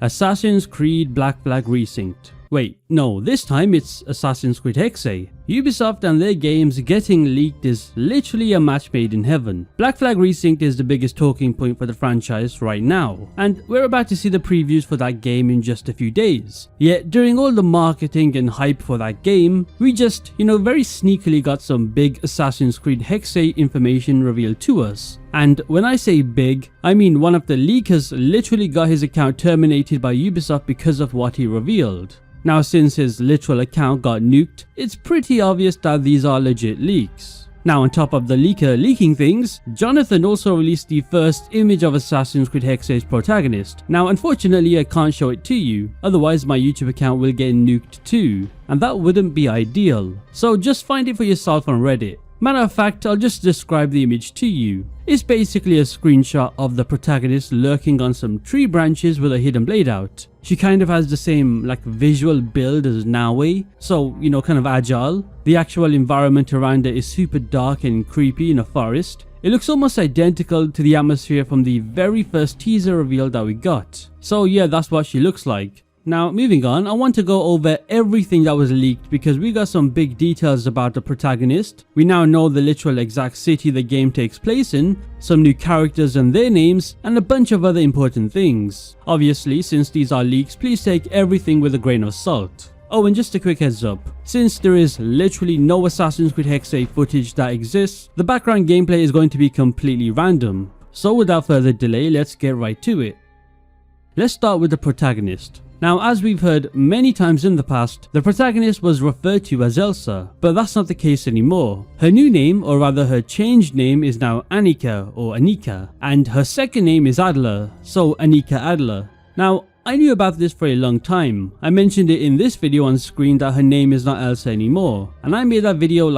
Assassin's Creed Black Flag Resynced. Wait, no, this time it's Assassin's Creed Hexe. Ubisoft and their games getting leaked is literally a match made in heaven. Black Flag Resynced is the biggest talking point for the franchise right now, and we're about to see the previews for that game in just a few days. Yet during all the marketing and hype for that game, we just, very sneakily got some big Assassin's Creed Hexe information revealed to us. And when I say big, I mean one of the leakers literally got his account terminated by Ubisoft because of what he revealed. Now, since his literal account got nuked, it's pretty obvious that these are legit leaks. Now, on top of the leaker leaking things, Jonathan also released the first image of Assassin's Creed Hexe's Protagonist. Now, unfortunately, I can't show it to you, otherwise my YouTube account will get nuked too, and that wouldn't be ideal. So just find it for yourself on Reddit. Matter of fact, I'll just describe the image to you. It's basically a screenshot of the protagonist lurking on some tree branches with a hidden blade out. She kind of has the same visual build as Nawe, so kind of agile. The actual environment around her is super dark and creepy in a forest. It looks almost identical to the atmosphere from the very first teaser reveal that we got. So yeah, that's what she looks like. Now, moving on, I want to go over everything that was leaked because we got some big details about the protagonist. We now know the literal exact city the game takes place in, some new characters and their names, and a bunch of other important things. Obviously, since these are leaks, please take everything with a grain of salt. Oh, and just a quick heads up, since there is literally no Assassin's Creed Hexe footage that exists, the background gameplay is going to be completely random. So without further delay, let's get right to it. Let's start with the protagonist. Now, as we've heard many times in the past, the protagonist was referred to as Elsa, but that's not the case anymore. Her new name, or rather her changed name, is now Annika or Anika, and her second name is Adler, so Anika Adler. Now, I knew about this for a long time. I mentioned it in this video on screen that her name is not Elsa anymore, and I made that video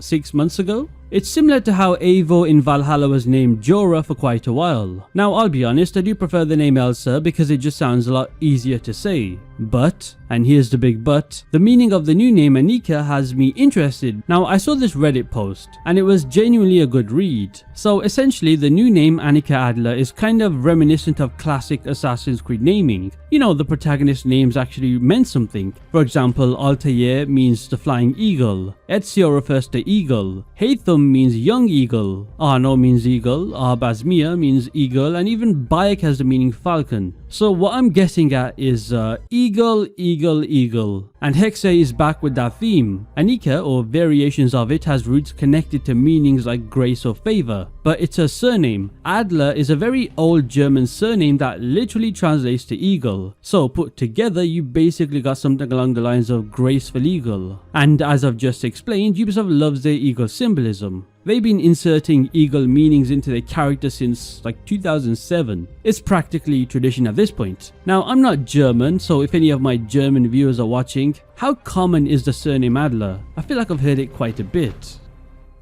6 months ago? It's similar to how Eivor in Valhalla was named Jorah for quite a while. Now, I'll be honest, I do prefer the name Elsa because it just sounds a lot easier to say. But, and here's the big but, the meaning of the new name Anika has me interested. Now, I saw this Reddit post, and it was genuinely a good read. So essentially, the new name Anika Adler is kind of reminiscent of classic Assassin's Creed naming. The protagonist names actually meant something. For example, Altair means the flying eagle, Ezio refers to eagle, Haytham means young eagle, Arno means eagle, Arbazmir means eagle, and even Bayek has the meaning falcon. So what I'm getting at is eagle, eagle, eagle. And Hexe is back with that theme. Anika, or variations of it, has roots connected to meanings like grace or favor, but it's her surname. Adler is a very old German surname that literally translates to eagle. So put together, you basically got something along the lines of graceful eagle. And as I've just explained, Ubisoft loves their eagle symbolism. They've been inserting eagle meanings into their characters since 2007. It's practically tradition at this point. Now, I'm not German, so if any of my German viewers are watching, how common is the surname Adler? I feel like I've heard it quite a bit.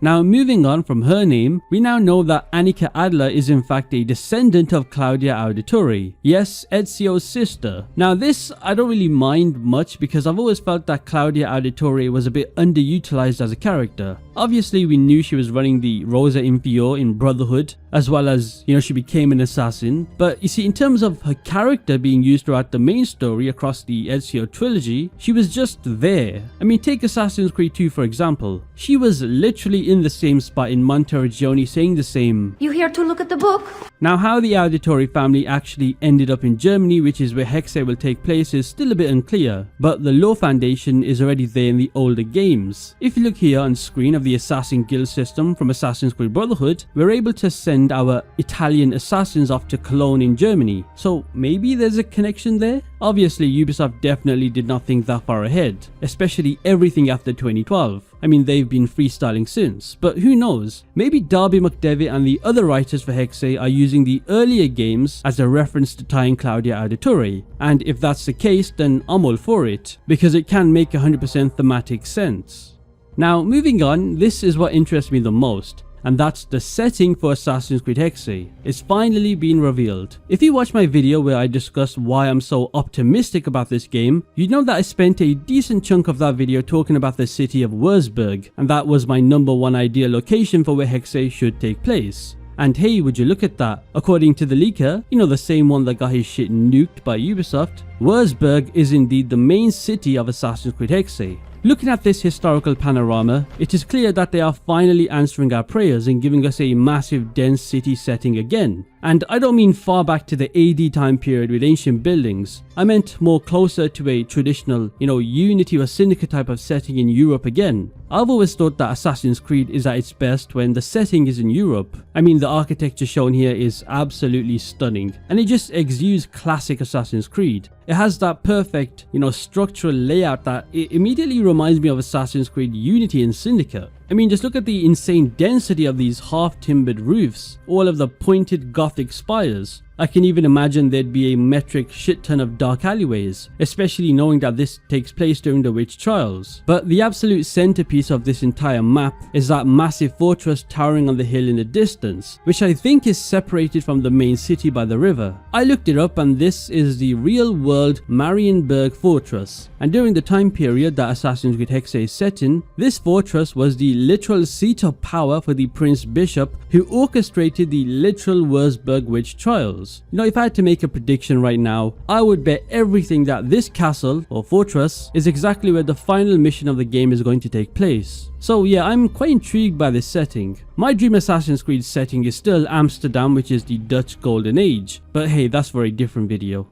Now, moving on from her name, we now know that Anika Adler is in fact a descendant of Claudia Auditore. Yes, Ezio's sister. Now this, I don't really mind much because I've always felt that Claudia Auditore was a bit underutilized as a character. Obviously, we knew she was running the Rosa Inferior in Brotherhood, as well as, she became an assassin. But you see, in terms of her character being used throughout the main story across the Ezio trilogy, she was just there. I mean, take Assassin's Creed 2 for example. She was literally in the same spot in Monteriggioni saying the same, "You here to look at the book?" Now, how the Auditore family actually ended up in Germany, which is where Hexe will take place, is still a bit unclear, but the lore foundation is already there in the older games. If you look here on screen of the assassin guild system from Assassin's Creed Brotherhood, we're able to send our Italian assassins off to Cologne in Germany, so maybe there's a connection there? Obviously, Ubisoft definitely did not think that far ahead, especially everything after 2012. I mean, they've been freestyling since, but who knows? Maybe Darby McDevitt and the other writers for Hexe are using the earlier games as a reference to tying Claudia Auditore, and if that's the case, then I'm all for it, because it can make 100% thematic sense. Now, moving on, this is what interests me the most. And that's the setting for Assassin's Creed Hexe. It's finally been revealed. If you watch my video where I discussed why I'm so optimistic about this game, you'd know that I spent a decent chunk of that video talking about the city of Wurzburg, and that was my #1 ideal location for where Hexe should take place. And hey, would you look at that, according to the leaker, you know, the same one that got his shit nuked by Ubisoft, Wurzburg is indeed the main city of Assassin's Creed Hexe. Looking at this historical panorama, it is clear that they are finally answering our prayers and giving us a massive dense city setting again. And I don't mean far back to the AD time period with ancient buildings. I meant more closer to a traditional, Unity or Syndicate type of setting in Europe again. I've always thought that Assassin's Creed is at its best when the setting is in Europe. I mean, the architecture shown here is absolutely stunning, and it just exudes classic Assassin's Creed. It has that perfect, structural layout that it immediately reminds me of Assassin's Creed Unity and Syndicate. I mean, just look at the insane density of these half-timbered roofs, all of the pointed Gothic spires. I can even imagine there'd be a metric shit ton of dark alleyways, especially knowing that this takes place during the witch trials. But the absolute centerpiece of this entire map is that massive fortress towering on the hill in the distance, which I think is separated from the main city by the river. I looked it up and this is the real-world Marienburg fortress, and during the time period that Assassin's Creed Hexe is set in, this fortress was the literal seat of power for the Prince Bishop who orchestrated the literal Wurzburg witch trials. If I had to make a prediction right now, I would bet everything that this castle or fortress is exactly where the final mission of the game is going to take place. So yeah, I'm quite intrigued by this setting. My dream Assassin's Creed setting is still Amsterdam, which is the Dutch Golden Age, but hey, that's for a different video.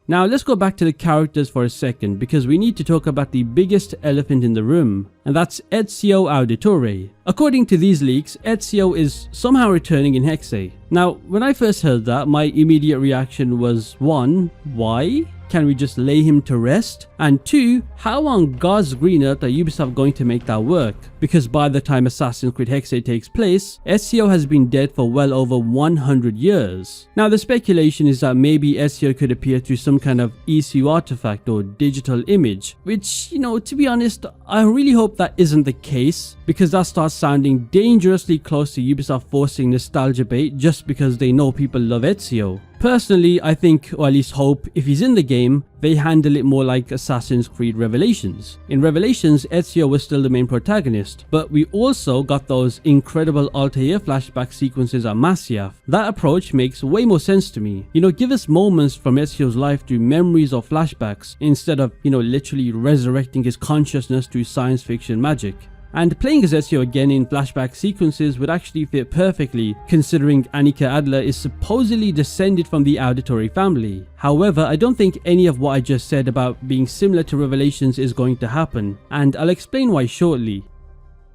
Now let's go back to the characters for a second, because we need to talk about the biggest elephant in the room, and that's Ezio Auditore. According to these leaks, Ezio is somehow returning in Hexe. Now, when I first heard that, my immediate reaction was 1. Why? Can we just lay him to rest? And 2, how on God's green earth are Ubisoft going to make that work? Because by the time Assassin's Creed Hexe takes place, Ezio has been dead for well over 100 years. Now the speculation is that maybe Ezio could appear through some kind of ECU artifact or digital image, which, to be honest, I really hope that isn't the case, because that starts sounding dangerously close to Ubisoft forcing nostalgia bait just because they know people love Ezio. Personally, I think, or at least hope, if he's in the game, they handle it more like Assassin's Creed Revelations. In Revelations, Ezio was still the main protagonist, but we also got those incredible Altair flashback sequences at Masyaf. That approach makes way more sense to me. Give us moments from Ezio's life through memories or flashbacks, instead of, literally resurrecting his consciousness through science fiction magic. And playing as Ezio again in flashback sequences would actually fit perfectly, considering Annika Adler is supposedly descended from the Auditore family. However, I don't think any of what I just said about being similar to Revelations is going to happen, and I'll explain why shortly.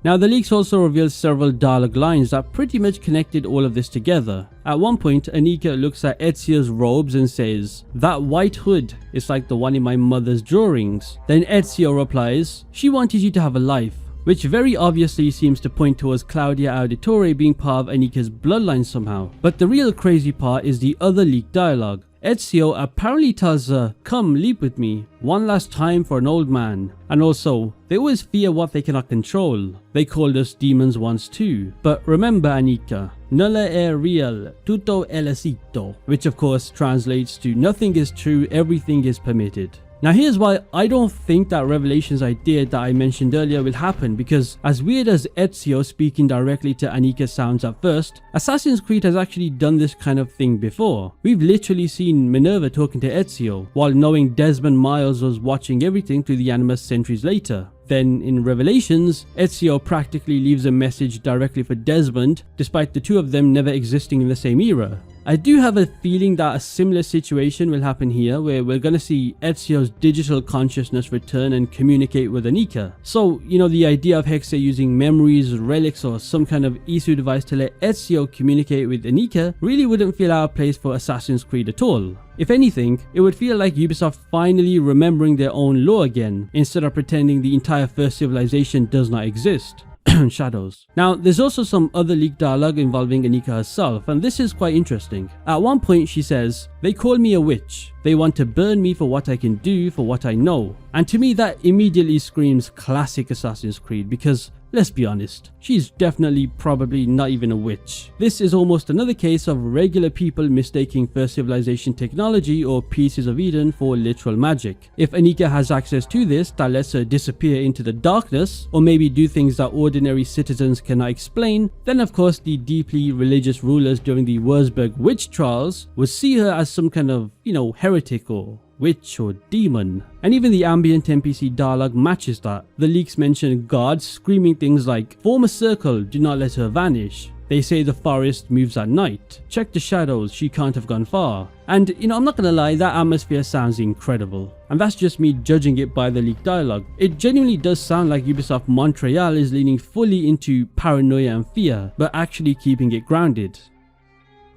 Now the leaks also revealed several dialogue lines that pretty much connected all of this together. At one point, Annika looks at Ezio's robes and says, "That white hood is like the one in my mother's drawings." Then Ezio replies, "She wanted you to have a life," which very obviously seems to point towards Claudia Auditore being part of Annika's bloodline somehow. But the real crazy part is the other leaked dialogue. Ezio apparently tells her, "Come, leap with me, one last time for an old man." And also, they always fear what they cannot control. They called us demons once too. But remember, Annika, nulla è real, tutto è lecito, which of course translates to nothing is true, everything is permitted. Now here's why I don't think that Revelations idea that I mentioned earlier will happen, because as weird as Ezio speaking directly to Annika sounds at first, Assassin's Creed has actually done this kind of thing before. We've literally seen Minerva talking to Ezio, while knowing Desmond Miles was watching everything through the Animus centuries later. Then in Revelations, Ezio practically leaves a message directly for Desmond, despite the two of them never existing in the same era. I do have a feeling that a similar situation will happen here, where we're gonna see Ezio's digital consciousness return and communicate with Annika. So, the idea of Hexe using memories, relics, or some kind of ECU device to let Ezio communicate with Annika really wouldn't feel out of place for Assassin's Creed at all. If anything, it would feel like Ubisoft finally remembering their own lore again, instead of pretending the entire first civilization does not exist. Shadows. Now, there's also some other leaked dialogue involving Annika herself, and this is quite interesting. At one point she says, "They call me a witch. They want to burn me for what I can do, for what I know." And to me that immediately screams classic Assassin's Creed, because let's be honest, she's definitely probably not even a witch. This is almost another case of regular people mistaking First Civilization technology or Pieces of Eden for literal magic. If Anika has access to this that lets her disappear into the darkness, or maybe do things that ordinary citizens cannot explain, then of course the deeply religious rulers during the Wurzburg witch trials would see her as some kind of, heretic or witch or demon. And even the ambient NPC dialogue matches that. The leaks mention gods screaming things like, "Form a circle, do not let her vanish." They say the forest moves at night. Check the shadows, she can't have gone far. And I'm not gonna lie, that atmosphere sounds incredible. And that's just me judging it by the leaked dialogue. It genuinely does sound like Ubisoft Montreal is leaning fully into paranoia and fear, but actually keeping it grounded.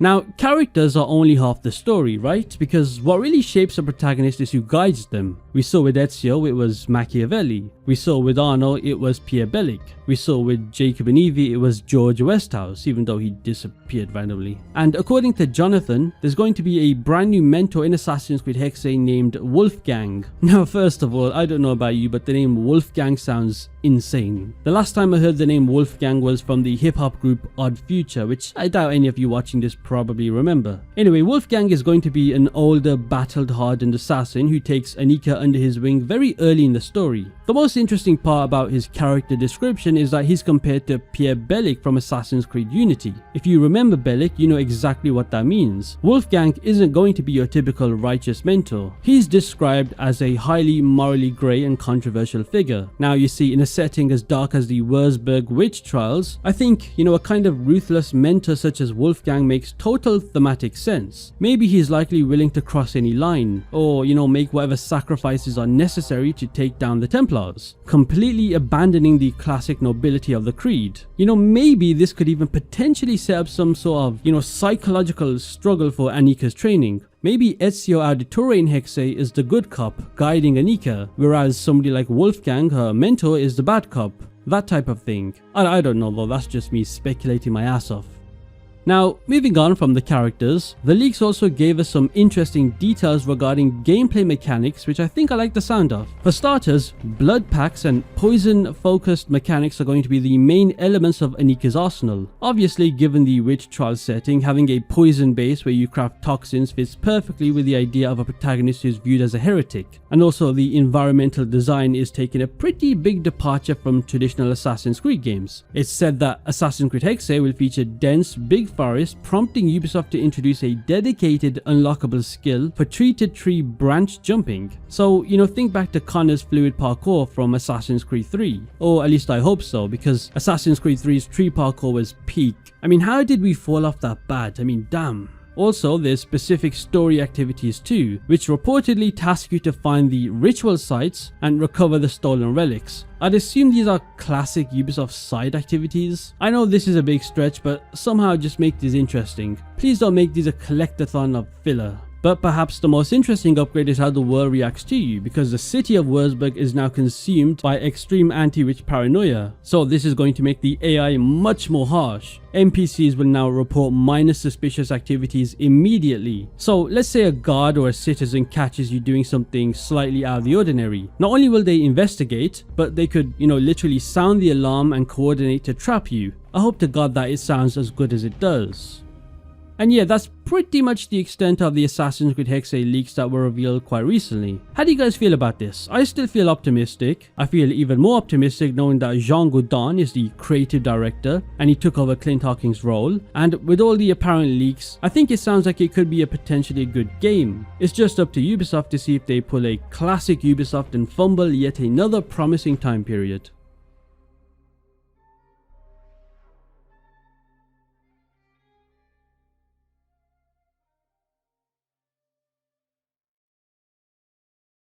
Now, characters are only half the story, right? Because what really shapes a protagonist is who guides them. We saw with Ezio, it was Machiavelli. We saw with Arno, it was Pierre Bellic. We saw with Jacob and Evie, it was George Westhouse, even though he disappeared randomly. And according to Jonathan, there's going to be a brand new mentor in Assassin's Creed Hexe named Wolfgang. Now, first of all, I don't know about you, but the name Wolfgang sounds insane. The last time I heard the name Wolfgang was from the hip-hop group Odd Future, which I doubt any of you watching this probably remember. Anyway, Wolfgang is going to be an older, battle-hardened assassin who takes Anika under his wing very early in the story. The most interesting part about his character description is that he's compared to Pierre Bellic from Assassin's Creed Unity. If you remember Bellic, you know exactly what that means. Wolfgang isn't going to be your typical righteous mentor. He's described as a highly morally grey and controversial figure. Now you see, in a setting as dark as the Wurzburg witch trials, I think, a kind of ruthless mentor such as Wolfgang makes total thematic sense. Maybe he's likely willing to cross any line, or make whatever sacrifices are necessary to take down the Templars, completely abandoning the classic nobility of the Creed. Maybe this could even potentially set up some sort of, psychological struggle for Anika's training. Maybe Ezio Auditore in Hexe is the good cop guiding Anika, whereas somebody like Wolfgang, her mentor, is the bad cop. That type of thing. I don't know though, that's just me speculating my ass off. Now, moving on from the characters, the leaks also gave us some interesting details regarding gameplay mechanics, which I think I like the sound of. For starters, blood packs and poison-focused mechanics are going to be the main elements of Anika's arsenal. Obviously, given the witch trial setting, having a poison base where you craft toxins fits perfectly with the idea of a protagonist who's viewed as a heretic. And also, the environmental design is taking a pretty big departure from traditional Assassin's Creed games. It's said that Assassin's Creed Hexe will feature dense, big forest, prompting Ubisoft to introduce a dedicated unlockable skill for tree-to-tree branch jumping. So, think back to Connor's fluid parkour from Assassin's Creed 3. Or at least I hope so, because Assassin's Creed 3's tree parkour was peak. How did we fall off that bad? Damn. Also, there's specific story activities too, which reportedly task you to find the ritual sites and recover the stolen relics. I'd assume these are classic Ubisoft side activities. I know this is a big stretch, but somehow just make these interesting. Please don't make these a collectathon of filler. But perhaps the most interesting upgrade is how the world reacts to you, because the city of Wurzburg is now consumed by extreme anti-witch paranoia. So this is going to make the AI much more harsh. NPCs will now report minor suspicious activities immediately. So let's say a guard or a citizen catches you doing something slightly out of the ordinary. Not only will they investigate, but they could, literally sound the alarm and coordinate to trap you. I hope to God that it sounds as good as it does. And yeah, that's pretty much the extent of the Assassin's Creed Hexe leaks that were revealed quite recently. How do you guys feel about this? I still feel optimistic. I feel even more optimistic knowing that Jean Gaudin is the creative director and he took over Clint Hawking's role. And with all the apparent leaks, I think it sounds like it could be a potentially good game. It's just up to Ubisoft to see if they pull a classic Ubisoft and fumble yet another promising time period.